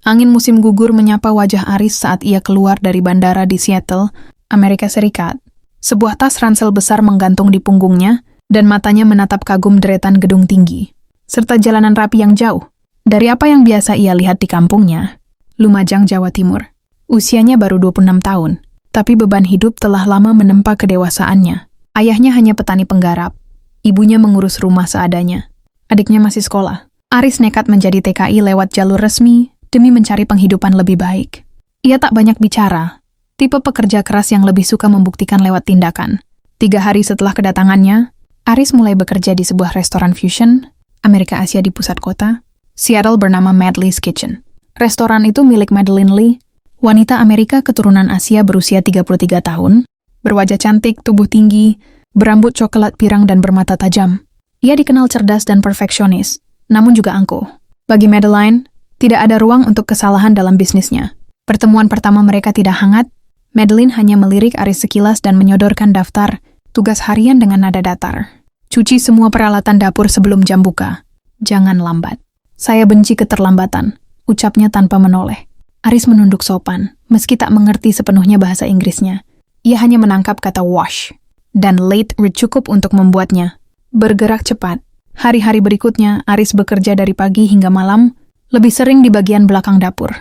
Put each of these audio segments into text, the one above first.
Angin musim gugur menyapa wajah Aris saat ia keluar dari bandara di Seattle, Amerika Serikat. Sebuah tas ransel besar menggantung di punggungnya, dan matanya menatap kagum deretan gedung tinggi, serta jalanan rapi yang jauh. Dari apa yang biasa ia lihat di kampungnya, Lumajang, Jawa Timur. Usianya baru 26 tahun, tapi beban hidup telah lama menempa kedewasaannya. Ayahnya hanya petani penggarap, ibunya mengurus rumah seadanya. Adiknya masih sekolah. Aris nekat menjadi TKI lewat jalur resmi demi mencari penghidupan lebih baik. Ia tak banyak bicara, tipe pekerja keras yang lebih suka membuktikan lewat tindakan. 3 hari setelah kedatangannya, Aris mulai bekerja di sebuah restoran fusion, Amerika Asia di pusat kota, Seattle bernama Madely's Kitchen. Restoran itu milik Madeline Lee, wanita Amerika keturunan Asia berusia 33 tahun, berwajah cantik, tubuh tinggi, berambut coklat pirang dan bermata tajam. Ia dikenal cerdas dan perfeksionis, namun juga angkuh. Bagi Madeline, tidak ada ruang untuk kesalahan dalam bisnisnya. Pertemuan pertama mereka tidak hangat. Madeline hanya melirik Aris sekilas dan menyodorkan daftar tugas harian dengan nada datar. Cuci semua peralatan dapur sebelum jam buka. Jangan lambat. Saya benci keterlambatan, ucapnya tanpa menoleh. Aris menunduk sopan, meski tak mengerti sepenuhnya bahasa Inggrisnya. Ia hanya menangkap kata wash, dan late cukup untuk membuatnya bergerak cepat. Hari-hari berikutnya, Aris bekerja dari pagi hingga malam, lebih sering di bagian belakang dapur.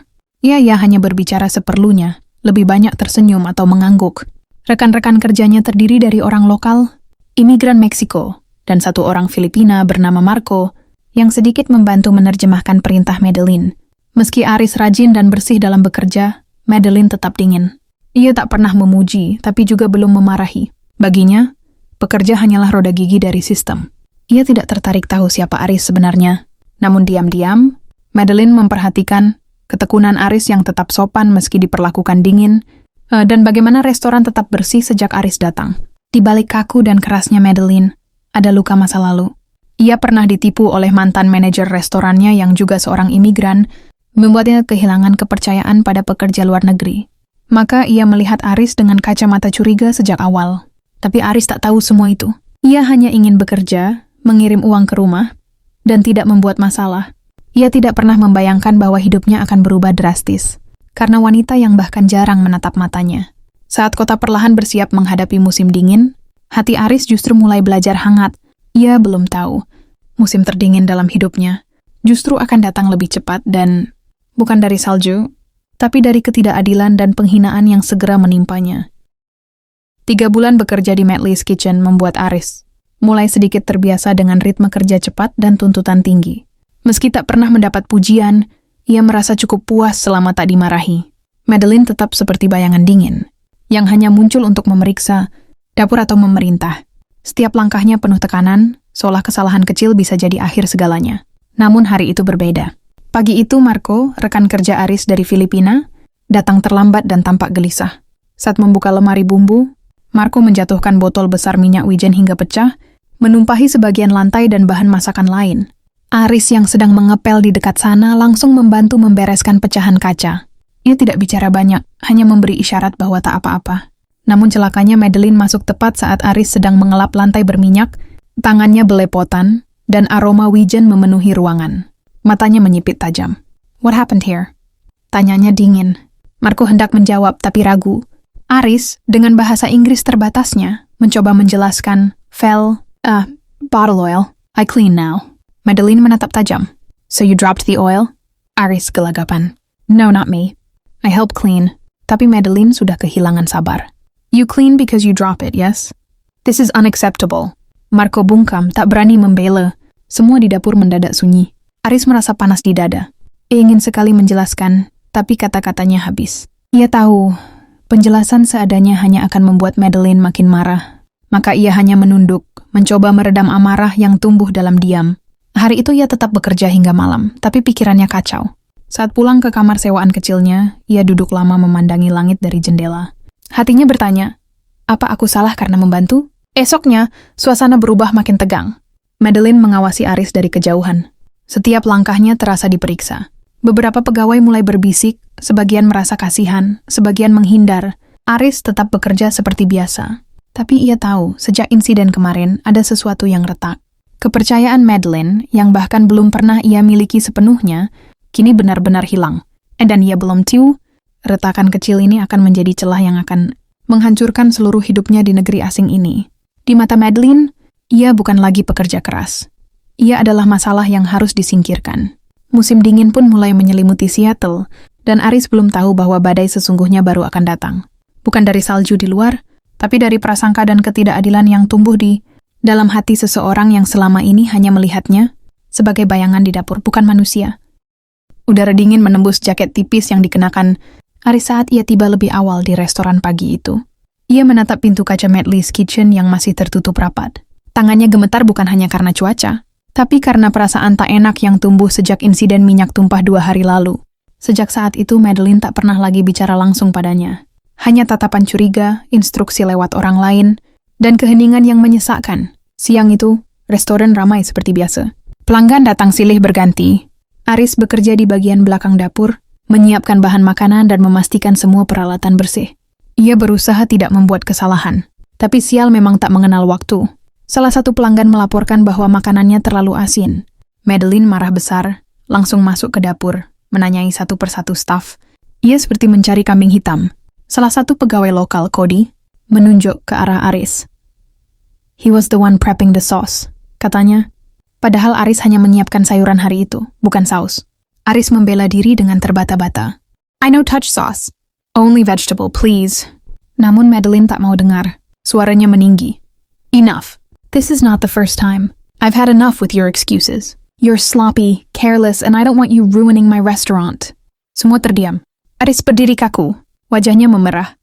Ia hanya berbicara seperlunya, lebih banyak tersenyum atau mengangguk. Rekan-rekan kerjanya terdiri dari orang lokal, imigran Meksiko, dan 1 orang Filipina bernama Marco, yang sedikit membantu menerjemahkan perintah Madeline. Meski Aris rajin dan bersih dalam bekerja, Madeline tetap dingin. Ia tak pernah memuji, tapi juga belum memarahi. Baginya, pekerja hanyalah roda gigi dari sistem. Ia tidak tertarik tahu siapa Aris sebenarnya. Namun diam-diam, Madeline memperhatikan ketekunan Aris yang tetap sopan meski diperlakukan dingin, dan bagaimana restoran tetap bersih sejak Aris datang. Di balik kaku dan kerasnya Madeline, ada luka masa lalu. Ia pernah ditipu oleh mantan manajer restorannya yang juga seorang imigran, membuatnya kehilangan kepercayaan pada pekerja luar negeri. Maka ia melihat Aris dengan kacamata curiga sejak awal. Tapi Aris tak tahu semua itu. Ia hanya ingin bekerja, mengirim uang ke rumah, dan tidak membuat masalah. Ia tidak pernah membayangkan bahwa hidupnya akan berubah drastis, karena wanita yang bahkan jarang menatap matanya. Saat kota perlahan bersiap menghadapi musim dingin, hati Aris justru mulai belajar hangat. Ia belum tahu, musim terdingin dalam hidupnya justru akan datang lebih cepat dan bukan dari salju, tapi dari ketidakadilan dan penghinaan yang segera menimpanya. 3 bulan bekerja di Madely's Kitchen membuat Aris mulai sedikit terbiasa dengan ritme kerja cepat dan tuntutan tinggi. Meski tak pernah mendapat pujian, ia merasa cukup puas selama tak dimarahi. Madeline tetap seperti bayangan dingin, yang hanya muncul untuk memeriksa dapur atau memerintah. Setiap langkahnya penuh tekanan, seolah kesalahan kecil bisa jadi akhir segalanya. Namun hari itu berbeda. Pagi itu Marco, rekan kerja Aris dari Filipina, datang terlambat dan tampak gelisah. Saat membuka lemari bumbu, Marco menjatuhkan botol besar minyak wijen hingga pecah, menumpahi sebagian lantai dan bahan masakan lain. Aris yang sedang mengepel di dekat sana langsung membantu membereskan pecahan kaca. Ia tidak bicara banyak, hanya memberi isyarat bahwa tak apa-apa. Namun celakanya Madeline masuk tepat saat Aris sedang mengelap lantai berminyak, tangannya belepotan, dan aroma wijen memenuhi ruangan. Matanya menyipit tajam. "What happened here?" Tanyanya dingin. Marco hendak menjawab tapi ragu. Aris, dengan bahasa Inggris terbatasnya, mencoba menjelaskan, bottle oil. I clean now." Madeline menatap tajam. "So you dropped the oil?" Aris gelagapan. "No, not me. I help clean." Tapi Madeline sudah kehilangan sabar. "You clean because you drop it, yes? This is unacceptable." Marco bungkam, tak berani membela. Semua di dapur mendadak sunyi. Aris merasa panas di dada. Ia ingin sekali menjelaskan, tapi kata-katanya habis. Ia tahu, penjelasan seadanya hanya akan membuat Madeline makin marah. Maka ia hanya menunduk, mencoba meredam amarah yang tumbuh dalam diam. Hari itu ia tetap bekerja hingga malam, tapi pikirannya kacau. Saat pulang ke kamar sewaan kecilnya, ia duduk lama memandangi langit dari jendela. Hatinya bertanya, apa aku salah karena membantu? Esoknya, suasana berubah makin tegang. Madeline mengawasi Aris dari kejauhan. Setiap langkahnya terasa diperiksa. Beberapa pegawai mulai berbisik, sebagian merasa kasihan, sebagian menghindar. Aris tetap bekerja seperti biasa. Tapi ia tahu, sejak insiden kemarin, ada sesuatu yang retak. Kepercayaan Madeline, yang bahkan belum pernah ia miliki sepenuhnya, kini benar-benar hilang. Dan ia belum tahu, retakan kecil ini akan menjadi celah yang akan menghancurkan seluruh hidupnya di negeri asing ini. Di mata Madeline, ia bukan lagi pekerja keras. Ia adalah masalah yang harus disingkirkan. Musim dingin pun mulai menyelimuti Seattle, dan Aris belum tahu bahwa badai sesungguhnya baru akan datang. Bukan dari salju di luar, tapi dari prasangka dan ketidakadilan yang tumbuh di dalam hati seseorang yang selama ini hanya melihatnya sebagai bayangan di dapur, bukan manusia. Udara dingin menembus jaket tipis yang dikenakan Aris saat ia tiba lebih awal di restoran pagi itu. Ia menatap pintu kaca Medley's Kitchen yang masih tertutup rapat. Tangannya gemetar bukan hanya karena cuaca, tapi karena perasaan tak enak yang tumbuh sejak insiden minyak tumpah 2 hari lalu. Sejak saat itu, Madeline tak pernah lagi bicara langsung padanya. Hanya tatapan curiga, instruksi lewat orang lain, dan keheningan yang menyesakkan. Siang itu, restoran ramai seperti biasa. Pelanggan datang silih berganti. Aris bekerja di bagian belakang dapur, menyiapkan bahan makanan dan memastikan semua peralatan bersih. Ia berusaha tidak membuat kesalahan, tapi sial memang tak mengenal waktu. Salah satu pelanggan melaporkan bahwa makanannya terlalu asin. Madeline marah besar, langsung masuk ke dapur, menanyai satu persatu staf. Ia seperti mencari kambing hitam. Salah satu pegawai lokal, Cody, menunjuk ke arah Aris. "He was the one prepping the sauce," katanya. Padahal Aris hanya menyiapkan sayuran hari itu, bukan saus. Aris membela diri dengan terbata-bata. "I no touch sauce. Only vegetable, please." Namun Madeline tak mau dengar. Suaranya meninggi. "Enough. This is not the first time. I've had enough with your excuses. You're sloppy, careless, and I don't want you ruining my restaurant." Semua terdiam. Aris berdiri kaku. Wajahnya memerah.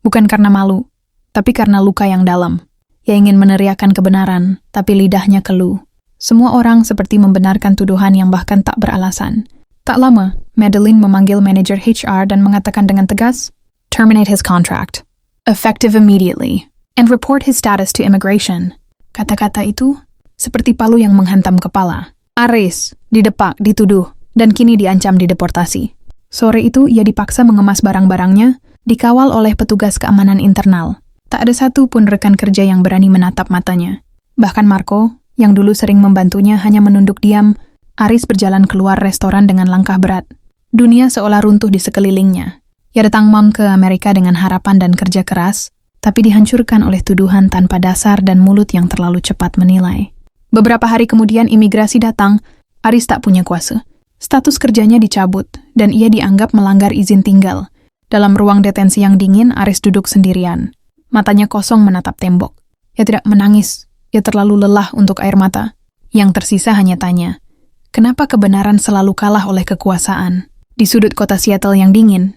Bukan karena malu, tapi karena luka yang dalam. Ia ingin meneriakkan kebenaran, tapi lidahnya keluh. Semua orang seperti membenarkan tuduhan yang bahkan tak beralasan. Tak lama, Madeline memanggil manajer HR dan mengatakan dengan tegas, "Terminate his contract, effective immediately, and report his status to immigration." Kata-kata itu seperti palu yang menghantam kepala. Aris didepak, dituduh, dan kini diancam dideportasi. Sore itu ia dipaksa mengemas barang-barangnya, dikawal oleh petugas keamanan internal. Tak ada satu pun rekan kerja yang berani menatap matanya. Bahkan Marco, yang dulu sering membantunya, hanya menunduk diam. Aris berjalan keluar restoran dengan langkah berat. Dunia seolah runtuh di sekelilingnya. Ia datang ke Amerika dengan harapan dan kerja keras, tapi dihancurkan oleh tuduhan tanpa dasar dan mulut yang terlalu cepat menilai. Beberapa hari kemudian imigrasi datang. Aris tak punya kuasa. Status kerjanya dicabut, dan ia dianggap melanggar izin tinggal. Dalam ruang detensi yang dingin, Aris duduk sendirian. Matanya kosong menatap tembok. Ia tidak menangis. Ia terlalu lelah untuk air mata. Yang tersisa hanya tanya, kenapa kebenaran selalu kalah oleh kekuasaan? Di sudut kota Seattle yang dingin,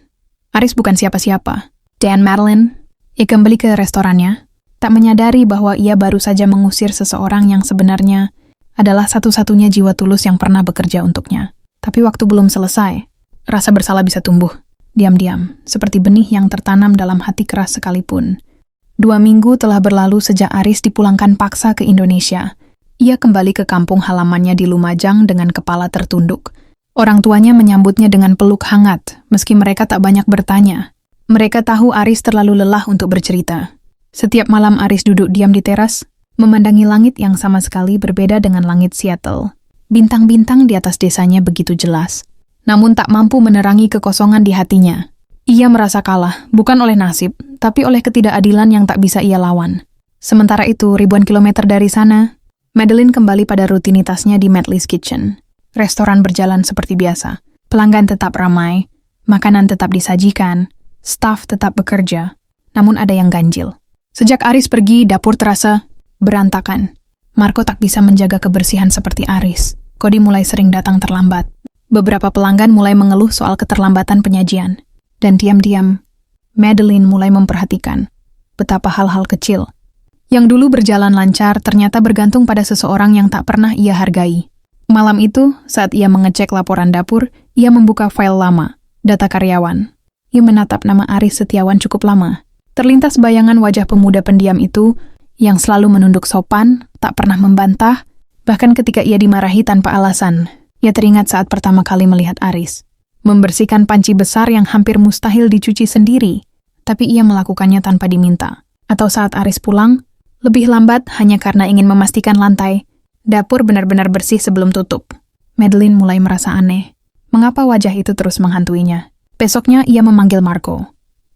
Aris bukan siapa-siapa. Dan Madeline, ia kembali ke restorannya, tak menyadari bahwa ia baru saja mengusir seseorang yang sebenarnya adalah satu-satunya jiwa tulus yang pernah bekerja untuknya. Tapi waktu belum selesai, rasa bersalah bisa tumbuh, diam-diam, seperti benih yang tertanam dalam hati keras sekalipun. 2 minggu telah berlalu sejak Aris dipulangkan paksa ke Indonesia. Ia kembali ke kampung halamannya di Lumajang dengan kepala tertunduk. Orang tuanya menyambutnya dengan peluk hangat, meski mereka tak banyak bertanya. Mereka tahu Aris terlalu lelah untuk bercerita. Setiap malam Aris duduk diam di teras, memandangi langit yang sama sekali berbeda dengan langit Seattle. Bintang-bintang di atas desanya begitu jelas, namun tak mampu menerangi kekosongan di hatinya. Ia merasa kalah, bukan oleh nasib, tapi oleh ketidakadilan yang tak bisa ia lawan. Sementara itu, ribuan kilometer dari sana, Madeline kembali pada rutinitasnya di Medley's Kitchen. Restoran berjalan seperti biasa. Pelanggan tetap ramai, makanan tetap disajikan, staf tetap bekerja, namun ada yang ganjil. Sejak Aris pergi, dapur terasa berantakan. Marco tak bisa menjaga kebersihan seperti Aris. Cody mulai sering datang terlambat. Beberapa pelanggan mulai mengeluh soal keterlambatan penyajian. Dan diam-diam, Madeline mulai memperhatikan betapa hal-hal kecil yang dulu berjalan lancar ternyata bergantung pada seseorang yang tak pernah ia hargai. Malam itu, saat ia mengecek laporan dapur, ia membuka file lama, data karyawan. Ia menatap nama Aris Setiawan cukup lama. Terlintas bayangan wajah pemuda pendiam itu yang selalu menunduk sopan, tak pernah membantah, bahkan ketika ia dimarahi tanpa alasan. Ia teringat saat pertama kali melihat Aris. Membersihkan panci besar yang hampir mustahil dicuci sendiri, tapi ia melakukannya tanpa diminta. Atau saat Aris pulang, lebih lambat hanya karena ingin memastikan lantai, dapur benar-benar bersih sebelum tutup. Madeline mulai merasa aneh. Mengapa wajah itu terus menghantuinya? Besoknya ia memanggil Marco.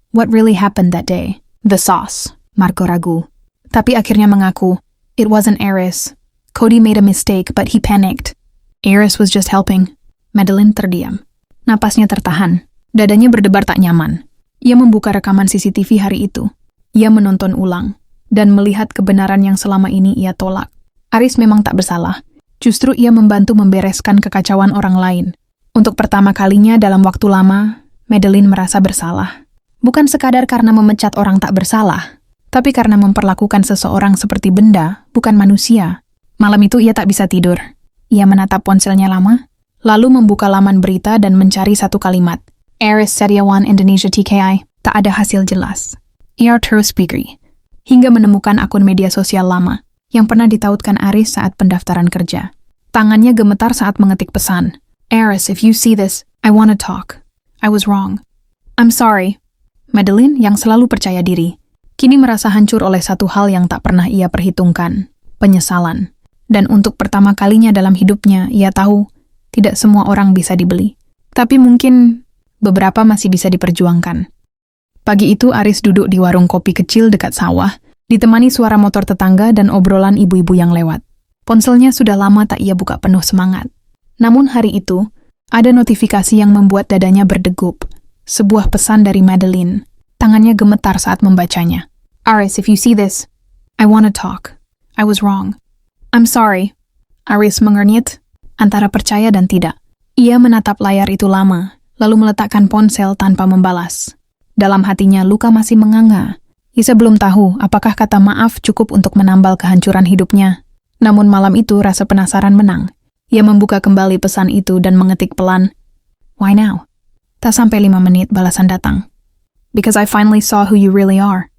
What really happened that day? The sauce. Marco ragu. Tapi akhirnya mengaku, it wasn't Aris. Cody made a mistake, but he panicked. Aris was just helping. Madeline terdiam. Napasnya tertahan. Dadanya berdebar tak nyaman. Ia membuka rekaman CCTV hari itu. Ia menonton ulang. Dan melihat kebenaran yang selama ini ia tolak. Aris memang tak bersalah. Justru ia membantu membereskan kekacauan orang lain. Untuk pertama kalinya dalam waktu lama, Madeline merasa bersalah. Bukan sekadar karena memecat orang tak bersalah, tapi karena memperlakukan seseorang seperti benda, bukan manusia. Malam itu ia tak bisa tidur. Ia menatap ponselnya lama, lalu membuka laman berita dan mencari satu kalimat. Aris Setiawan Indonesia TKI, tak ada hasil jelas. Ia terus pikir, hingga menemukan akun media sosial lama yang pernah ditautkan Aris saat pendaftaran kerja. Tangannya gemetar saat mengetik pesan. Aris, if you see this, I want to talk. I was wrong. I'm sorry. Madeline, yang selalu percaya diri, kini merasa hancur oleh satu hal yang tak pernah ia perhitungkan, penyesalan. Dan untuk pertama kalinya dalam hidupnya, ia tahu tidak semua orang bisa dibeli. Tapi mungkin beberapa masih bisa diperjuangkan. Pagi itu Aris duduk di warung kopi kecil dekat sawah, ditemani suara motor tetangga dan obrolan ibu-ibu yang lewat. Ponselnya sudah lama tak ia buka penuh semangat. Namun hari itu, ada notifikasi yang membuat dadanya berdegup. Sebuah pesan dari Madeline. Tangannya gemetar saat membacanya. Aris, if you see this, I want to talk. I was wrong. I'm sorry. Aris mengernyit, antara percaya dan tidak. Ia menatap layar itu lama, lalu meletakkan ponsel tanpa membalas. Dalam hatinya luka masih menganga. Ia belum tahu apakah kata maaf cukup untuk menambal kehancuran hidupnya. Namun malam itu rasa penasaran menang. Ia membuka kembali pesan itu dan mengetik pelan, Why now? Tak sampai 5 menit balasan datang. Because I finally saw who you really are.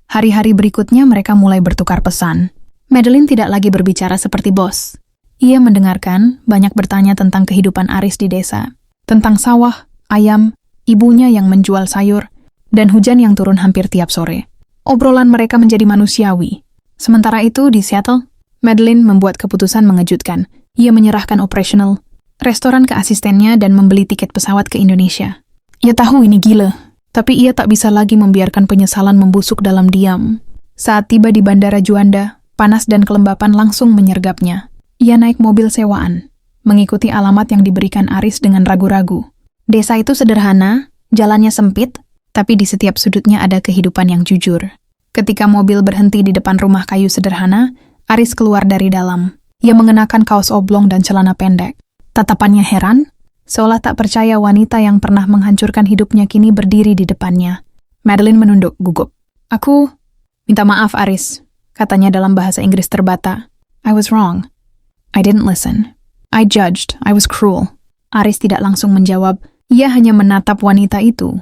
Hari-hari berikutnya mereka mulai bertukar pesan. Madeline tidak lagi berbicara seperti bos. Ia mendengarkan, banyak bertanya tentang kehidupan Aris di desa. Tentang sawah, ayam, ibunya yang menjual sayur, dan hujan yang turun hampir tiap sore. Obrolan mereka menjadi manusiawi. Sementara itu di Seattle, Madeline membuat keputusan mengejutkan. Ia menyerahkan operasional, restoran ke asistennya dan membeli tiket pesawat ke Indonesia. Ia tahu ini gila, tapi ia tak bisa lagi membiarkan penyesalan membusuk dalam diam. Saat tiba di Bandara Juanda, panas dan kelembapan langsung menyergapnya. Ia naik mobil sewaan, mengikuti alamat yang diberikan Aris dengan ragu-ragu. Desa itu sederhana, jalannya sempit, tapi di setiap sudutnya ada kehidupan yang jujur. Ketika mobil berhenti di depan rumah kayu sederhana, Aris keluar dari dalam. Ia mengenakan kaos oblong dan celana pendek. Tatapannya heran, seolah tak percaya wanita yang pernah menghancurkan hidupnya kini berdiri di depannya. Madeline menunduk gugup. Aku minta maaf, Aris, katanya dalam bahasa Inggris terbata. I was wrong. I didn't listen. I judged. I was cruel. Aris tidak langsung menjawab. Ia hanya menatap wanita itu,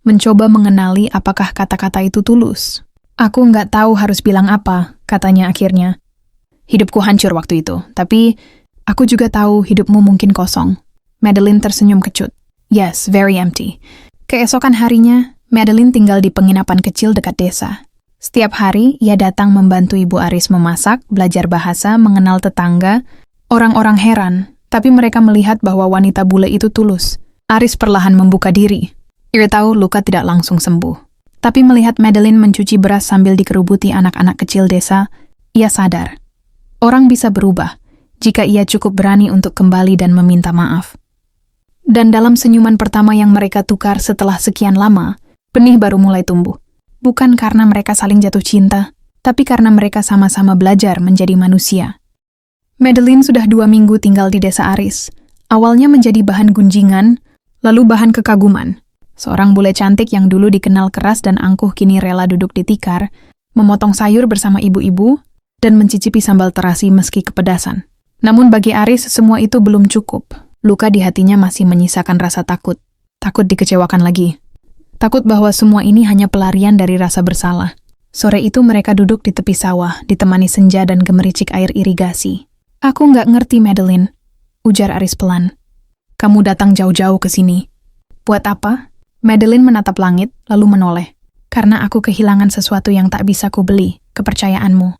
mencoba mengenali apakah kata-kata itu tulus. Aku nggak tahu harus bilang apa, katanya akhirnya. Hidupku hancur waktu itu, tapi aku juga tahu hidupmu mungkin kosong. Madeline tersenyum kecut. Yes, very empty. Keesokan harinya, Madeline tinggal di penginapan kecil dekat desa. Setiap hari, ia datang membantu Ibu Aris memasak, belajar bahasa, mengenal tetangga. Orang-orang heran, tapi mereka melihat bahwa wanita bule itu tulus. Aris perlahan membuka diri. Ia tahu luka tidak langsung sembuh. Tapi melihat Madeline mencuci beras sambil dikerubuti anak-anak kecil desa, ia sadar. Orang bisa berubah jika ia cukup berani untuk kembali dan meminta maaf. Dan dalam senyuman pertama yang mereka tukar setelah sekian lama, benih baru mulai tumbuh. Bukan karena mereka saling jatuh cinta, tapi karena mereka sama-sama belajar menjadi manusia. Madeline sudah 2 minggu tinggal di desa Aris. Awalnya menjadi bahan gunjingan, lalu bahan kekaguman. Seorang bule cantik yang dulu dikenal keras dan angkuh kini rela duduk di tikar, memotong sayur bersama ibu-ibu, dan mencicipi sambal terasi meski kepedasan. Namun bagi Aris semua itu belum cukup. Luka di hatinya masih menyisakan rasa takut. Takut dikecewakan lagi. Takut bahwa semua ini hanya pelarian dari rasa bersalah. Sore itu mereka duduk di tepi sawah, ditemani senja dan gemericik air irigasi. Aku nggak ngerti, Madeline, ujar Aris pelan. Kamu datang jauh-jauh ke sini. Buat apa? Madeline menatap langit, lalu menoleh. Karena aku kehilangan sesuatu yang tak bisa ku beli, kepercayaanmu.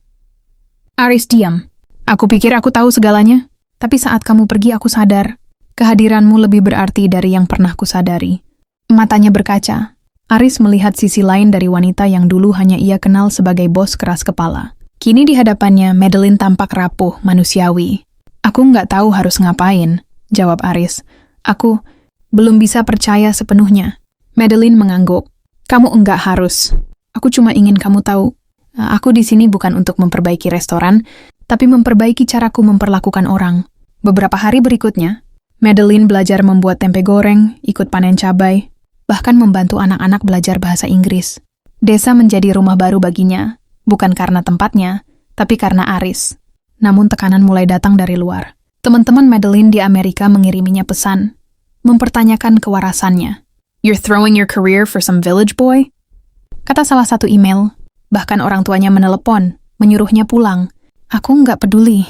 Aris diam. Aku pikir aku tahu segalanya, tapi saat kamu pergi aku sadar. Kehadiranmu lebih berarti dari yang pernah kusadari. Matanya berkaca. Aris melihat sisi lain dari wanita yang dulu hanya ia kenal sebagai bos keras kepala. Kini di hadapannya, Madeline tampak rapuh, manusiawi. Aku nggak tahu harus ngapain, jawab Aris. Aku belum bisa percaya sepenuhnya. Madeline mengangguk. Kamu enggak harus. Aku cuma ingin kamu tahu. Aku di sini bukan untuk memperbaiki restoran, tapi memperbaiki caraku memperlakukan orang. Beberapa hari berikutnya, Madeline belajar membuat tempe goreng, ikut panen cabai, bahkan membantu anak-anak belajar bahasa Inggris. Desa menjadi rumah baru baginya, bukan karena tempatnya, tapi karena Aris. Namun tekanan mulai datang dari luar. Teman-teman Madeline di Amerika mengiriminya pesan, mempertanyakan kewarasannya. You're throwing your career for some village boy? Kata salah satu email, bahkan orang tuanya menelepon, menyuruhnya pulang. Aku nggak peduli,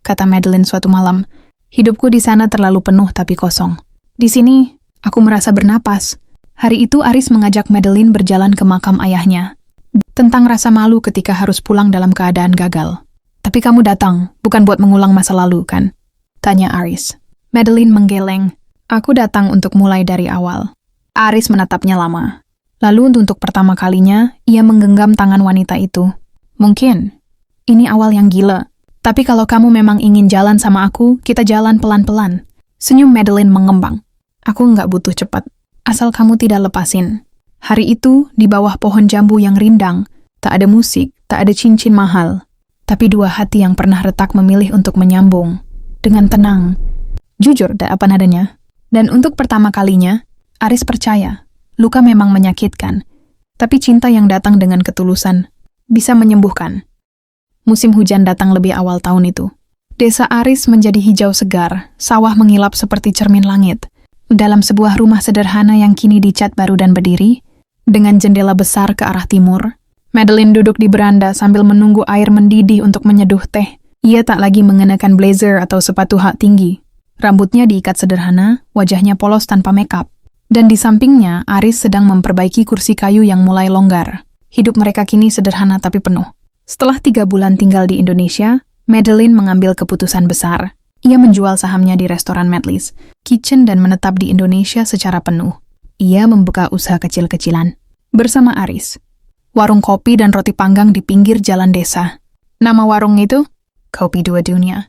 kata Madeline suatu malam. Hidupku di sana terlalu penuh tapi kosong. Di sini, aku merasa bernapas. Hari itu Aris mengajak Madeline berjalan ke makam ayahnya. Tentang rasa malu ketika harus pulang dalam keadaan gagal. Tapi kamu datang, bukan buat mengulang masa lalu, kan? Tanya Aris. Madeline menggeleng. Aku datang untuk mulai dari awal. Aris menatapnya lama. Lalu untuk pertama kalinya, ia menggenggam tangan wanita itu. Mungkin, ini awal yang gila. Tapi kalau kamu memang ingin jalan sama aku, kita jalan pelan-pelan. Senyum Madeline mengembang. Aku nggak butuh cepat. Asal kamu tidak lepasin. Hari itu, di bawah pohon jambu yang rindang, tak ada musik, tak ada cincin mahal. Tapi dua hati yang pernah retak memilih untuk menyambung. Dengan tenang. Jujur, apa nadanya. Dan untuk pertama kalinya, Aris percaya. Luka memang menyakitkan. Tapi cinta yang datang dengan ketulusan bisa menyembuhkan. Musim hujan datang lebih awal tahun itu. Desa Aris menjadi hijau segar, sawah mengilap seperti cermin langit. Dalam sebuah rumah sederhana yang kini dicat baru dan berdiri, dengan jendela besar ke arah timur, Madeline duduk di beranda sambil menunggu air mendidih untuk menyeduh teh. Ia tak lagi mengenakan blazer atau sepatu hak tinggi. Rambutnya diikat sederhana, wajahnya polos tanpa makeup. Dan di sampingnya, Aris sedang memperbaiki kursi kayu yang mulai longgar. Hidup mereka kini sederhana tapi penuh. Setelah 3 bulan tinggal di Indonesia, Madeline mengambil keputusan besar. Ia menjual sahamnya di restoran Medley's Kitchen dan menetap di Indonesia secara penuh. Ia membuka usaha kecil-kecilan. Bersama Aris. Warung kopi dan roti panggang di pinggir jalan desa. Nama warung itu? Kopi Dua Dunia.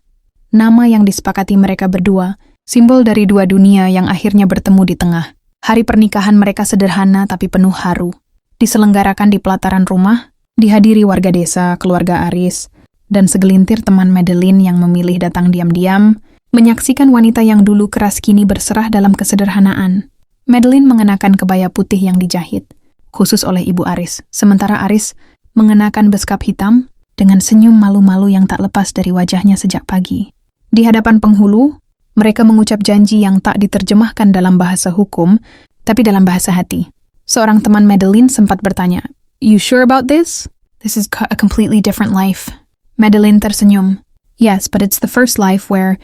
Nama yang disepakati mereka berdua, simbol dari dua dunia yang akhirnya bertemu di tengah. Hari pernikahan mereka sederhana tapi penuh haru. Diselenggarakan di pelataran rumah, dihadiri warga desa, keluarga Aris, dan segelintir teman Madeline yang memilih datang diam-diam, menyaksikan wanita yang dulu keras kini berserah dalam kesederhanaan. Madeline mengenakan kebaya putih yang dijahit, khusus oleh ibu Aris, sementara Aris mengenakan beskap hitam dengan senyum malu-malu yang tak lepas dari wajahnya sejak pagi. Di hadapan penghulu, mereka mengucap janji yang tak diterjemahkan dalam bahasa hukum, tapi dalam bahasa hati. Seorang teman Madeline sempat bertanya, You sure about this? This is a completely different life. Madeline tersenyum. Yes, but it's the first life where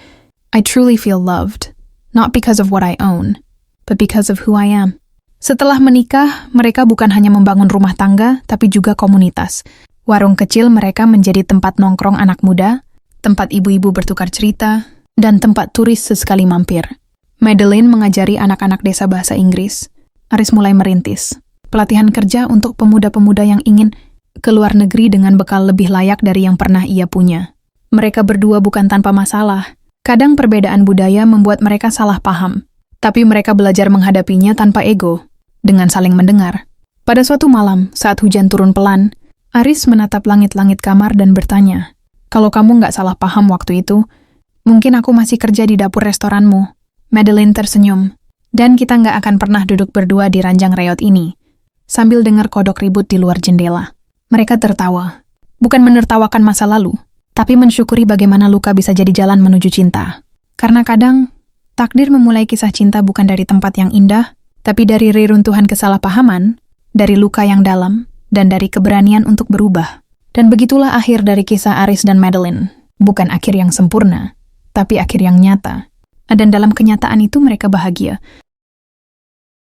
I truly feel loved. Not because of what I own, but because of who I am. Setelah menikah, mereka bukan hanya membangun rumah tangga, tapi juga komunitas. Warung kecil mereka menjadi tempat nongkrong anak muda, tempat ibu-ibu bertukar cerita, dan tempat turis sesekali mampir. Madeline mengajari anak-anak desa bahasa Inggris. Aris mulai merintis. Pelatihan kerja untuk pemuda-pemuda yang ingin ke luar negeri dengan bekal lebih layak dari yang pernah ia punya. Mereka berdua bukan tanpa masalah. Kadang perbedaan budaya membuat mereka salah paham. Tapi mereka belajar menghadapinya tanpa ego, dengan saling mendengar. Pada suatu malam, saat hujan turun pelan, Aris menatap langit-langit kamar dan bertanya, Kalau kamu nggak salah paham waktu itu, mungkin aku masih kerja di dapur restoranmu. Madeline tersenyum. Dan kita nggak akan pernah duduk berdua di ranjang reot ini. Sambil dengar kodok ribut di luar jendela. Mereka tertawa. Bukan menertawakan masa lalu, tapi mensyukuri bagaimana luka bisa jadi jalan menuju cinta. Karena kadang, takdir memulai kisah cinta bukan dari tempat yang indah, tapi dari reruntuhan kesalahpahaman, dari luka yang dalam, dan dari keberanian untuk berubah. Dan begitulah akhir dari kisah Aris dan Madeline. Bukan akhir yang sempurna, tapi akhir yang nyata. Dan dalam kenyataan itu mereka bahagia.